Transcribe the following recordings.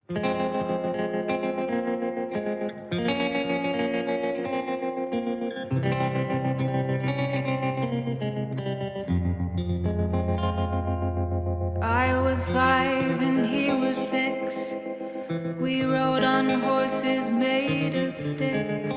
I was 5 and he was 6. We rode on horses made of sticks.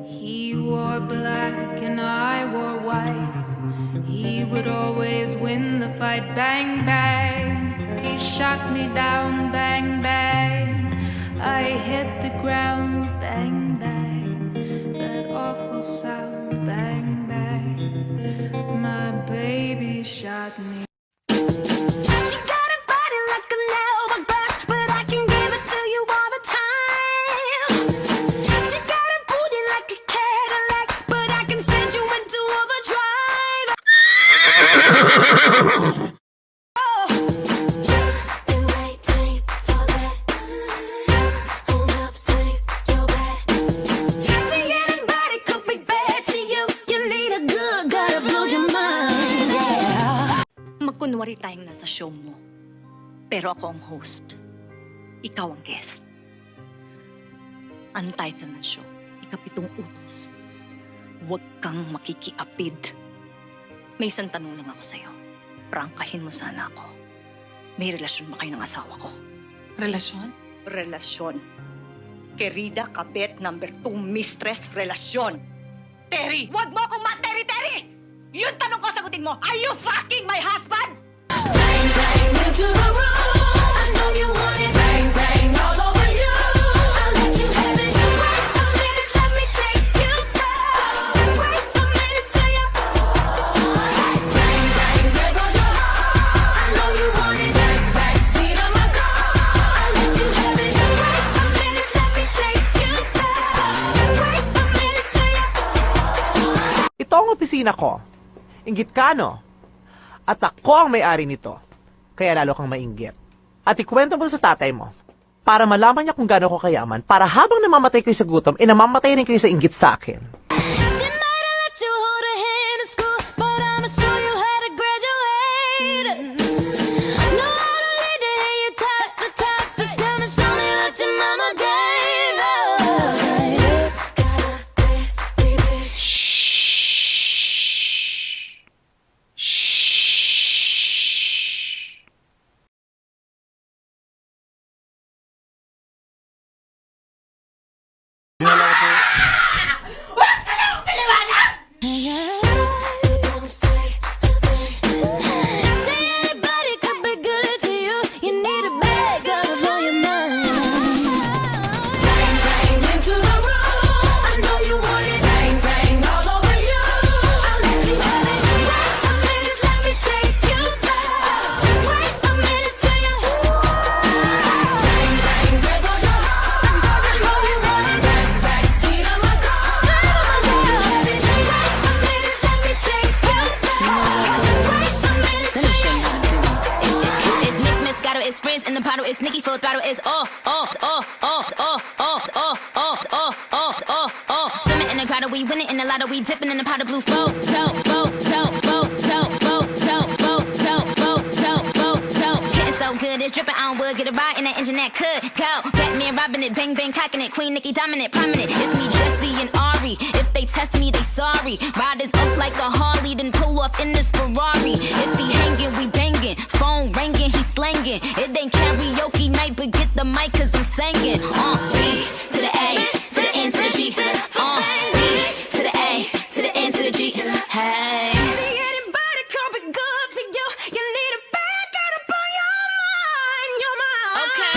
He wore black and I wore white. He would always win the fight. Bang, bang. He shot me down. Bang, bang. I hit the ground. Bang, bang. That awful sound. Bang, bang. My baby shot me. She got a body like a nail glass, but I can give it to you all the time. She got a booty like a Cadillac, but I can send you into overdrive. Oh, been waiting for that. Hold up, swing your back. See anybody could be bad to you. You need a good guy to blow your mind. Yeah. Magkunwari tayong nasa show mo. Pero ako ang host. Ikaw ang guest. Ang title ng show, Ikapitong Utos. Huwag kang makikiapid. May isang tanong lang ako sa'yo. Prangkahin mo sana ako. May relasyon ba kayo ng asawa ko? Relasyon? Relasyon. Querida Kabet number 2 mistress relasyon. Terry! Huwag mo akong Terry! Yun tanong ko, sagutin mo. Are you fucking my husband? Bang, bang into the room. I know you want it. Bang, bang all over you. I'll let you have it. Wait a minute, let me take you back. Wait a minute till you. Bang, bang, there goes your heart. I know you want it. Bang, bang, seat on my car. I'll let you have it. Wait a minute, let me take you back. Wait a minute till you. Ito ang opisina ko. Inggit ka, no? At ako ang may-ari nito. Kaya lalo kang mainggit. At ikwento mo sa tatay mo. Para malaman niya kung gaano ko kayaman. Para habang namamatay kayo sa gutom, namamatay rin kayo sa inggit sa akin. She might have let you hold her hand in school, but I'ma show you how to graduate. Know how to lead to hear you talk the talk. Just gonna show me what your mama gave. Don't say a thing. Say anybody could be good to you. You need a bad girl to blow your mind. Bang, bang into the room. I know you want it. Bang, bang all over you. I'll let you have it. Wait a minute, let me take you back. Wait a minute till you. Bang, bang, there goes your heart. I know you want it. Bang, bang, seat on my car. I'll let you have it. Wait a minute, let me take you back. Wait a minute till you. It's mix, Moscato, it's Frizz in the bottle, it's Nicki full throttle, it's Swimming in the grotto, we winning in the lotto, we dipping in the pot of blue flow. Getting so good, it's dripping on wood, get a ride in that engine that could go. Batman robbing it, bang bang cocking it, Queen Nicki dominant, prominent. It's me, Jesse and Ari. If they test me, they sorry. Riders up like a Harley, then pull off in this Ferrari. If he hanging, we banging. Phone ringing, he slanging. It ain't karaoke night, but get the mic cause I'm singing. B to the A, to the N to the G. B to the A, to the N to the G. Hey. See anybody could be good to you. You need a bad guy to blow your mind. Okay.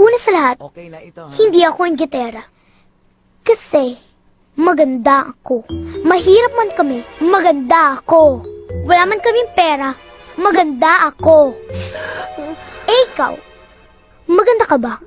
Una sa lahat, Okay na ito, ha? hindi ako inggitera. Kasi, maganda ako. Mahirap man kami, maganda ako. Wala man kaming pera, maganda ako. Eh, ikaw, maganda ka ba?